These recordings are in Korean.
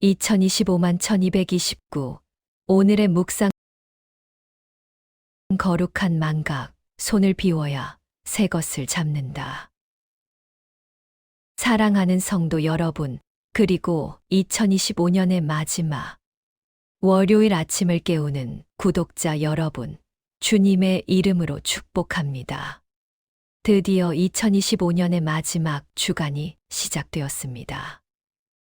2025만 1229. 오늘의 묵상. 거룩한 망각, 손을 비워야 새 것을 잡는다. 사랑하는 성도 여러분, 그리고 2025년의 마지막 월요일 아침을 깨우는 구독자 여러분, 주님의 이름으로 축복합니다. 드디어 2025년의 마지막 주간이 시작되었습니다.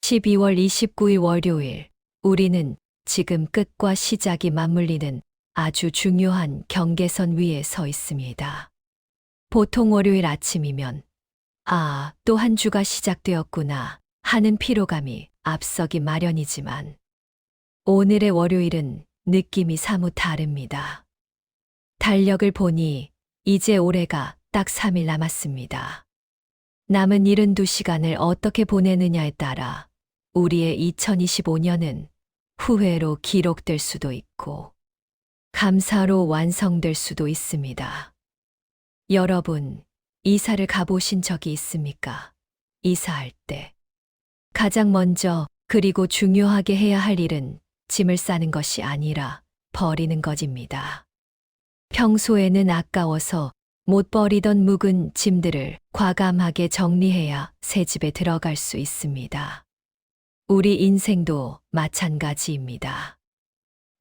12월 29일 월요일, 우리는 지금 끝과 시작이 맞물리는 아주 중요한 경계선 위에 서 있습니다. 보통 월요일 아침이면 또 한 주가 시작되었구나 하는 피로감이 앞서기 마련이지만 오늘의 월요일은 느낌이 사뭇 다릅니다. 달력을 보니 이제 올해가 딱 3일 남았습니다. 남은 72시간을 어떻게 보내느냐에 따라 우리의 2025년은 후회로 기록될 수도 있고 감사로 완성될 수도 있습니다. 여러분, 이사를 가보신 적이 있습니까? 이사할 때 가장 먼저 그리고 중요하게 해야 할 일은 짐을 싸는 것이 아니라 버리는 것입니다. 평소에는 아까워서 못 버리던 묵은 짐들을 과감하게 정리해야 새 집에 들어갈 수 있습니다. 우리 인생도 마찬가지입니다.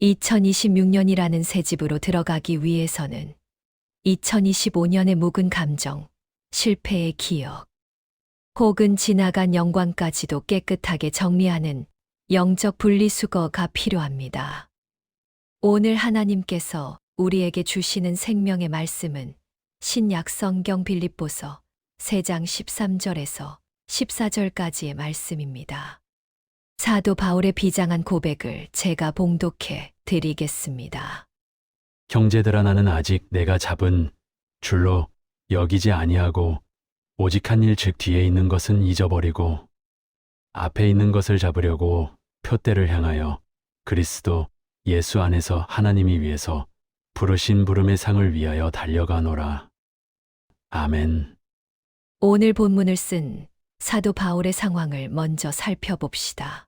2026년이라는 새 집으로 들어가기 위해서는 2025년의 묵은 감정, 실패의 기억, 혹은 지나간 영광까지도 깨끗하게 정리하는 영적 분리수거가 필요합니다. 오늘 하나님께서 우리에게 주시는 생명의 말씀은 신약 성경 빌립보서 3장 13절에서 14절까지의 말씀입니다. 사도 바울의 비장한 고백을 제가 봉독해 드리겠습니다. 형제들아, 나는 아직 내가 잡은 줄로 여기지 아니하고 오직 한 일, 즉 뒤에 있는 것은 잊어버리고 앞에 있는 것을 잡으려고 표대를 향하여 그리스도 예수 안에서 하나님이 위해서 부르신 부름의 상을 위하여 달려가노라. 아멘. 오늘 본문을 쓴 사도 바울의 상황을 먼저 살펴봅시다.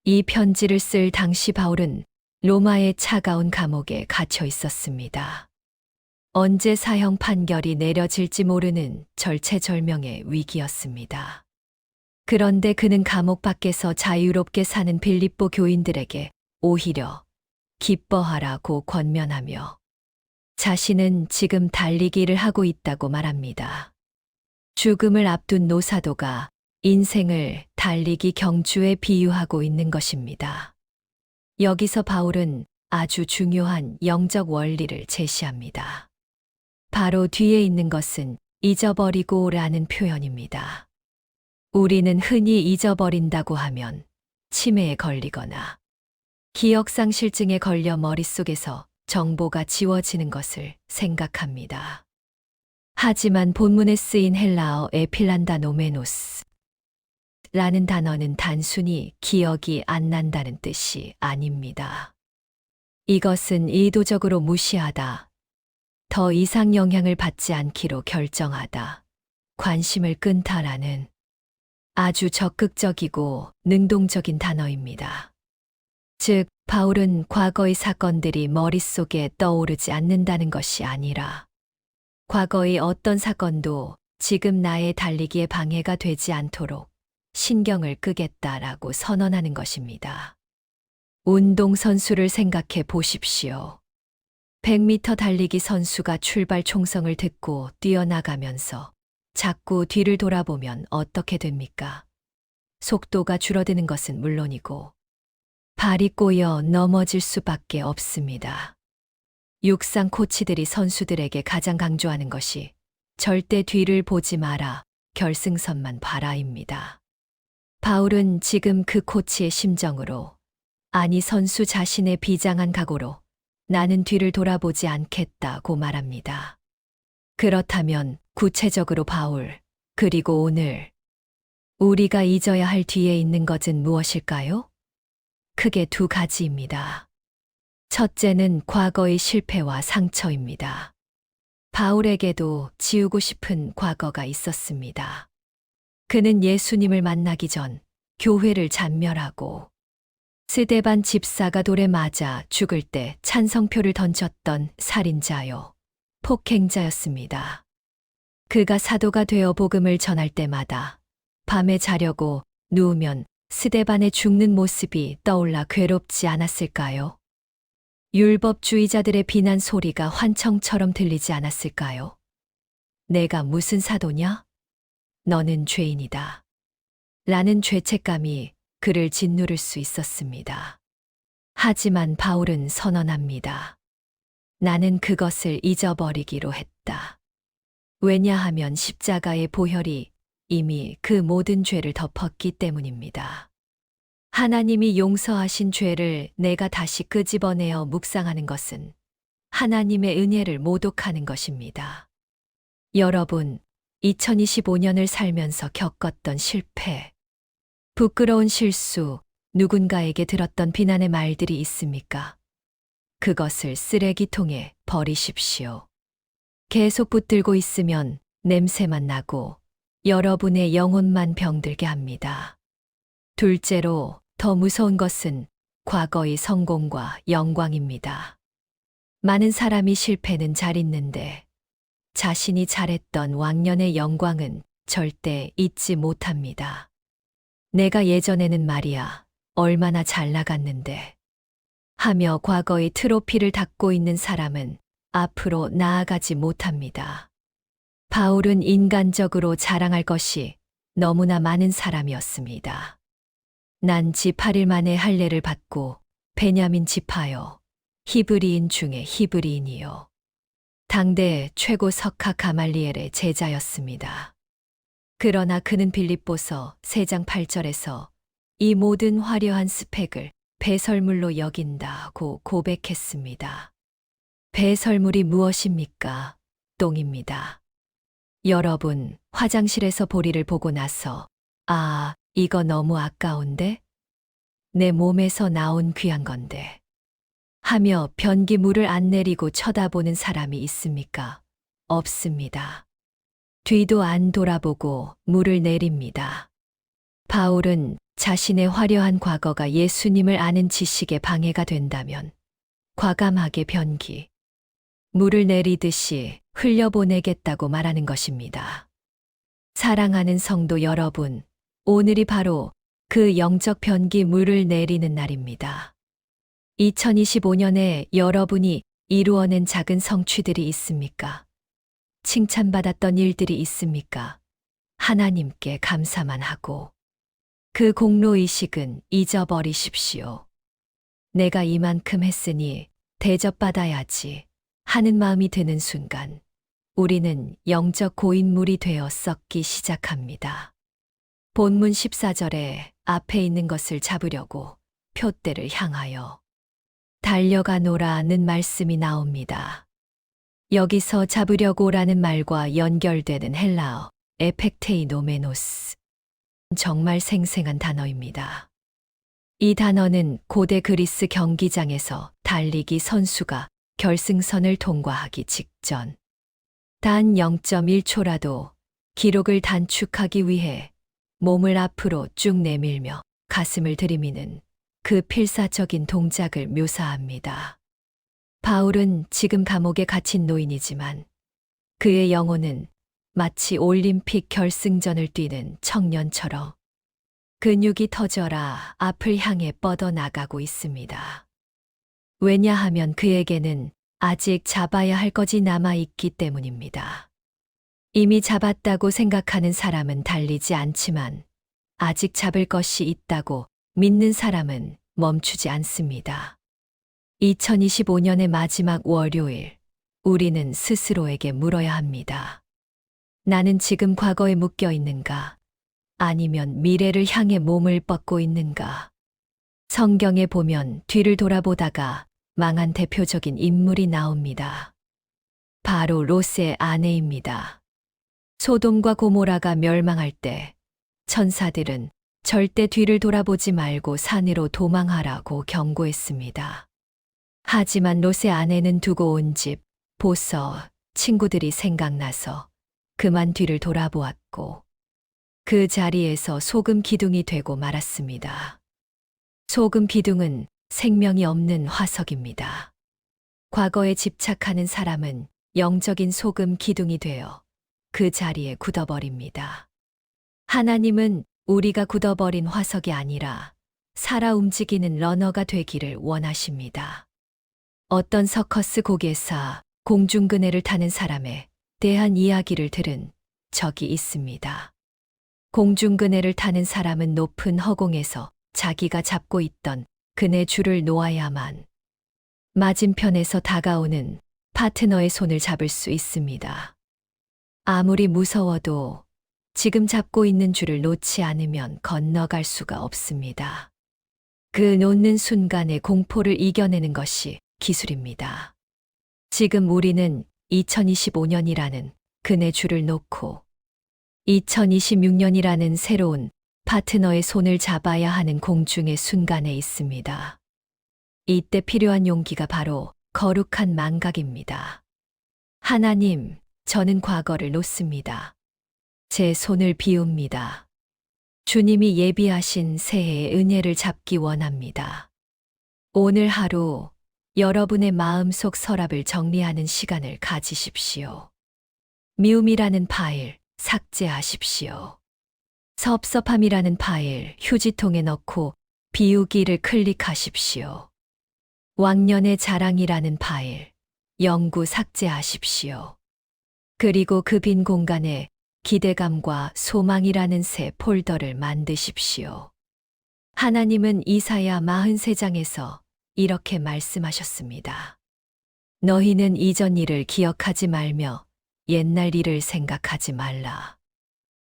이 편지를 쓸 당시 바울은 로마의 차가운 감옥에 갇혀 있었습니다. 언제 사형 판결이 내려질지 모르는 절체절명의 위기였습니다. 그런데 그는 감옥 밖에서 자유롭게 사는 빌립보 교인들에게 오히려 기뻐하라고 권면하며 자신은 지금 달리기를 하고 있다고 말합니다. 죽음을 앞둔 노사도가 인생을 달리기 경주에 비유하고 있는 것입니다. 여기서 바울은 아주 중요한 영적 원리를 제시합니다. 바로 뒤에 있는 것은 잊어버리고 라는 표현입니다. 우리는 흔히 잊어버린다고 하면 치매에 걸리거나 기억상실증에 걸려 머릿속에서 정보가 지워지는 것을 생각합니다. 하지만 본문에 쓰인 헬라어 에필란다노메노스 라는 단어는 단순히 기억이 안 난다는 뜻이 아닙니다. 이것은 의도적으로 무시하다, 더 이상 영향을 받지 않기로 결정하다, 관심을 끊다라는 아주 적극적이고 능동적인 단어입니다. 즉, 바울은 과거의 사건들이 머릿속에 떠오르지 않는다는 것이 아니라 과거의 어떤 사건도 지금 나의 달리기에 방해가 되지 않도록 신경을 끄겠다라고 선언하는 것입니다. 운동선수를 생각해 보십시오. 100m 달리기 선수가 출발 총성을 듣고 뛰어나가면서 자꾸 뒤를 돌아보면 어떻게 됩니까? 속도가 줄어드는 것은 물론이고 발이 꼬여 넘어질 수밖에 없습니다. 육상 코치들이 선수들에게 가장 강조하는 것이 절대 뒤를 보지 마라, 결승선만 봐라입니다. 바울은 지금 그 코치의 심정으로, 아니 선수 자신의 비장한 각오로 나는 뒤를 돌아보지 않겠다고 말합니다. 그렇다면 구체적으로 바울, 그리고 오늘 우리가 잊어야 할 뒤에 있는 것은 무엇일까요? 크게 두 가지입니다. 첫째는 과거의 실패와 상처입니다. 바울에게도 지우고 싶은 과거가 있었습니다. 그는 예수님을 만나기 전 교회를 잔멸하고 스데반 집사가 돌에 맞아 죽을 때 찬성표를 던졌던 살인자요. 폭행자였습니다. 그가 사도가 되어 복음을 전할 때마다 밤에 자려고 누우면 스데반의 죽는 모습이 떠올라 괴롭지 않았을까요? 율법주의자들의 비난 소리가 환청처럼 들리지 않았을까요? 내가 무슨 사도냐? 너는 죄인이다. 라는 죄책감이 그를 짓누를 수 있었습니다. 하지만 바울은 선언합니다. 나는 그것을 잊어버리기로 했다. 왜냐하면 십자가의 보혈이 이미 그 모든 죄를 덮었기 때문입니다. 하나님이 용서하신 죄를 내가 다시 끄집어내어 묵상하는 것은 하나님의 은혜를 모독하는 것입니다. 여러분, 2025년을 살면서 겪었던 실패, 부끄러운 실수, 누군가에게 들었던 비난의 말들이 있습니까? 그것을 쓰레기통에 버리십시오. 계속 붙들고 있으면 냄새만 나고 여러분의 영혼만 병들게 합니다. 둘째로 더 무서운 것은 과거의 성공과 영광입니다. 많은 사람이 실패는 잘 잊는데 자신이 잘했던 왕년의 영광은 절대 잊지 못합니다. 내가 예전에는 말이야, 얼마나 잘 나갔는데 하며 과거의 트로피를 닦고 있는 사람은 앞으로 나아가지 못합니다. 바울은 인간적으로 자랑할 것이 너무나 많은 사람이었습니다. 난 지 8일 만에 할례를 받고 베냐민 지파요, 히브리인 중에 히브리인이요. 당대 최고 석하 가말리엘의 제자였습니다. 그러나 그는 빌립보서 3장 8절에서 이 모든 화려한 스펙을 배설물로 여긴다고 고백했습니다. 배설물이 무엇입니까? 똥입니다. 여러분, 화장실에서 보리를 보고 나서 아, 이거 너무 아까운데? 내 몸에서 나온 귀한 건데 하며 변기물을 안 내리고 쳐다보는 사람이 있습니까? 없습니다. 뒤도 안 돌아보고 물을 내립니다. 바울은 자신의 화려한 과거가 예수님을 아는 지식에 방해가 된다면 과감하게 변기, 물을 내리듯이 흘려보내겠다고 말하는 것입니다. 사랑하는 성도 여러분, 오늘이 바로 그 영적 변기 물을 내리는 날입니다. 2025년에 여러분이 이루어낸 작은 성취들이 있습니까? 칭찬받았던 일들이 있습니까? 하나님께 감사만 하고 그 공로의식은 잊어버리십시오. 내가 이만큼 했으니 대접받아야지 하는 마음이 드는 순간 우리는 영적 고인물이 되어 썩기 시작합니다. 본문 14절에 앞에 있는 것을 잡으려고 표대를 향하여 달려가노라는 말씀이 나옵니다. 여기서 잡으려고라는 말과 연결되는 헬라어 에펙테이노메노스. 정말 생생한 단어입니다. 이 단어는 고대 그리스 경기장에서 달리기 선수가 결승선을 통과하기 직전 단 0.1초라도 기록을 단축하기 위해 몸을 앞으로 쭉 내밀며 가슴을 들이미는 그 필사적인 동작을 묘사합니다. 바울은 지금 감옥에 갇힌 노인이지만 그의 영혼은 마치 올림픽 결승전을 뛰는 청년처럼 근육이 터져라 앞을 향해 뻗어나가고 있습니다. 왜냐하면 그에게는 아직 잡아야 할 것이 남아있기 때문입니다. 이미 잡았다고 생각하는 사람은 달리지 않지만 아직 잡을 것이 있다고 믿는 사람은 멈추지 않습니다. 2025년의 마지막 월요일, 우리는 스스로에게 물어야 합니다. 나는 지금 과거에 묶여 있는가? 아니면 미래를 향해 몸을 뻗고 있는가? 성경에 보면 뒤를 돌아보다가 망한 대표적인 인물이 나옵니다. 바로 롯의 아내입니다. 소돔과 고모라가 멸망할 때 천사들은 절대 뒤를 돌아보지 말고 산으로 도망하라고 경고했습니다. 하지만 롯의 아내는 두고 온 집, 보서, 친구들이 생각나서 그만 뒤를 돌아보았고 그 자리에서 소금 기둥이 되고 말았습니다. 소금 기둥은 생명이 없는 화석입니다. 과거에 집착하는 사람은 영적인 소금 기둥이 되어 그 자리에 굳어버립니다. 하나님은 우리가 굳어버린 화석이 아니라 살아 움직이는 러너가 되기를 원하십니다. 어떤 서커스 고개사, 공중그네를 타는 사람에 대한 이야기를 들은 적이 있습니다. 공중그네를 타는 사람은 높은 허공에서 자기가 잡고 있던 그네 줄을 놓아야만 맞은편에서 다가오는 파트너의 손을 잡을 수 있습니다. 아무리 무서워도 지금 잡고 있는 줄을 놓지 않으면 건너갈 수가 없습니다. 그 놓는 순간의 공포를 이겨내는 것이 기술입니다. 지금 우리는 2025년이라는 그네 줄을 놓고 2026년이라는 새로운 파트너의 손을 잡아야 하는 공중의 순간에 있습니다. 이때 필요한 용기가 바로 거룩한 망각입니다. 하나님, 저는 과거를 놓습니다. 제 손을 비웁니다. 주님이 예비하신 새해의 은혜를 잡기 원합니다. 오늘 하루 여러분의 마음속 서랍을 정리하는 시간을 가지십시오. 미움이라는 파일 삭제하십시오. 섭섭함이라는 파일 휴지통에 넣고 비우기를 클릭하십시오. 왕년의 자랑이라는 파일 영구 삭제하십시오. 그리고 그 빈 공간에 기대감과 소망이라는 새 폴더를 만드십시오. 하나님은 이사야 43장에서 이렇게 말씀하셨습니다. 너희는 이전 일을 기억하지 말며 옛날 일을 생각하지 말라.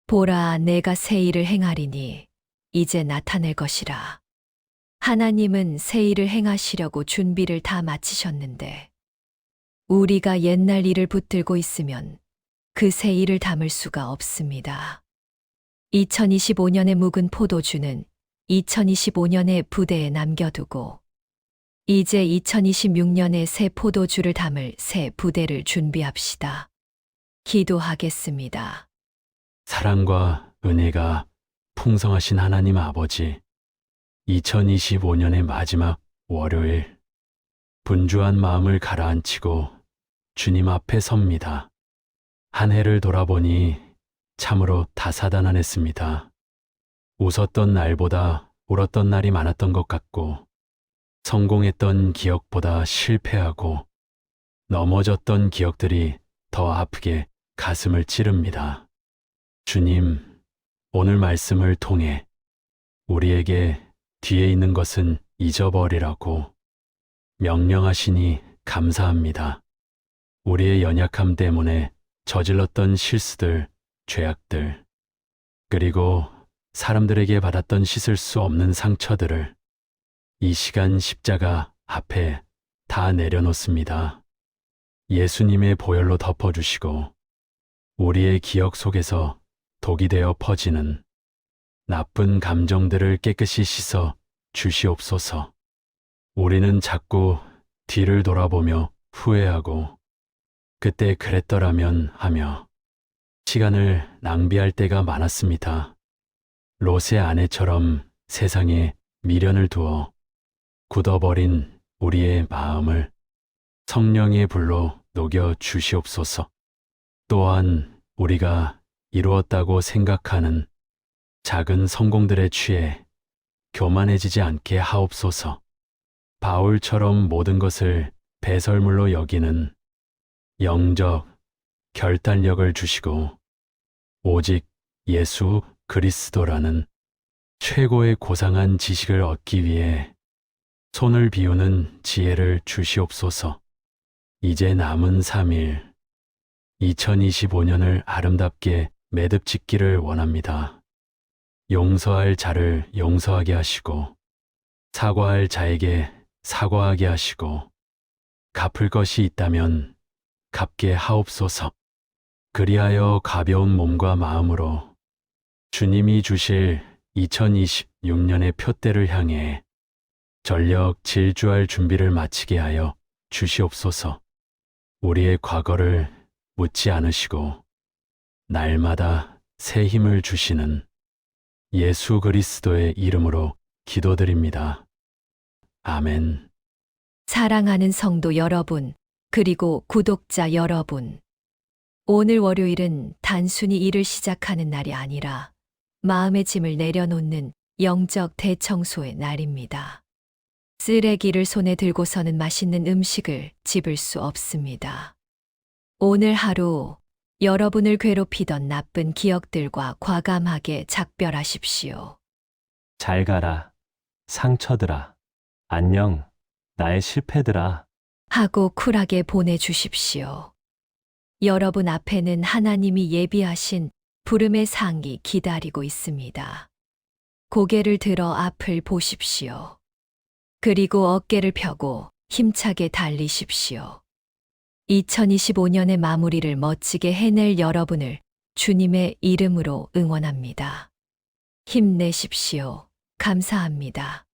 보라, 내가 새 일을 행하리니 이제 나타낼 것이라. 하나님은 새 일을 행하시려고 준비를 다 마치셨는데 우리가 옛날 일을 붙들고 있으면 그 새 일을 담을 수가 없습니다. 2025년의 묵은 포도주는 2025년의 부대에 남겨두고 이제 2026년의 새 포도주를 담을 새 부대를 준비합시다. 기도하겠습니다. 사랑과 은혜가 풍성하신 하나님 아버지, 2025년의 마지막 월요일, 분주한 마음을 가라앉히고 주님 앞에 섭니다. 한 해를 돌아보니 참으로 다사다난했습니다. 웃었던 날보다 울었던 날이 많았던 것 같고, 성공했던 기억보다 실패하고, 넘어졌던 기억들이 더 아프게 가슴을 찌릅니다. 주님, 오늘 말씀을 통해 우리에게 뒤에 있는 것은 잊어버리라고 명령하시니 감사합니다. 우리의 연약함 때문에 저질렀던 실수들, 죄악들, 그리고 사람들에게 받았던 씻을 수 없는 상처들을 이 시간 십자가 앞에 다 내려놓습니다. 예수님의 보혈로 덮어주시고 우리의 기억 속에서 독이 되어 퍼지는 나쁜 감정들을 깨끗이 씻어 주시옵소서. 우리는 자꾸 뒤를 돌아보며 후회하고 그때 그랬더라면 하며 시간을 낭비할 때가 많았습니다. 롯의 아내처럼 세상에 미련을 두어 굳어버린 우리의 마음을 성령의 불로 녹여 주시옵소서. 또한 우리가 이루었다고 생각하는 작은 성공들에 취해 교만해지지 않게 하옵소서. 바울처럼 모든 것을 배설물로 여기는 영적 결단력을 주시고 오직 예수 그리스도라는 최고의 고상한 지식을 얻기 위해 손을 비우는 지혜를 주시옵소서. 이제 남은 3일, 2025년을 아름답게 매듭짓기를 원합니다. 용서할 자를 용서하게 하시고, 사과할 자에게 사과하게 하시고, 갚을 것이 있다면 갚게 하옵소서. 그리하여 가벼운 몸과 마음으로 주님이 주실 2026년의 표대를 향해 전력 질주할 준비를 마치게 하여 주시옵소서. 우리의 과거를 묻지 않으시고 날마다 새 힘을 주시는 예수 그리스도의 이름으로 기도드립니다. 아멘. 사랑하는 성도 여러분, 그리고 구독자 여러분. 오늘 월요일은 단순히 일을 시작하는 날이 아니라 마음의 짐을 내려놓는 영적 대청소의 날입니다. 쓰레기를 손에 들고서는 맛있는 음식을 집을 수 없습니다. 오늘 하루 여러분을 괴롭히던 나쁜 기억들과 과감하게 작별하십시오. 잘 가라. 상처들아. 안녕. 나의 실패들아. 하고 쿨하게 보내주십시오. 여러분 앞에는 하나님이 예비하신 부름의 상이 기다리고 있습니다. 고개를 들어 앞을 보십시오. 그리고 어깨를 펴고 힘차게 달리십시오. 2025년의 마무리를 멋지게 해낼 여러분을 주님의 이름으로 응원합니다. 힘내십시오. 감사합니다.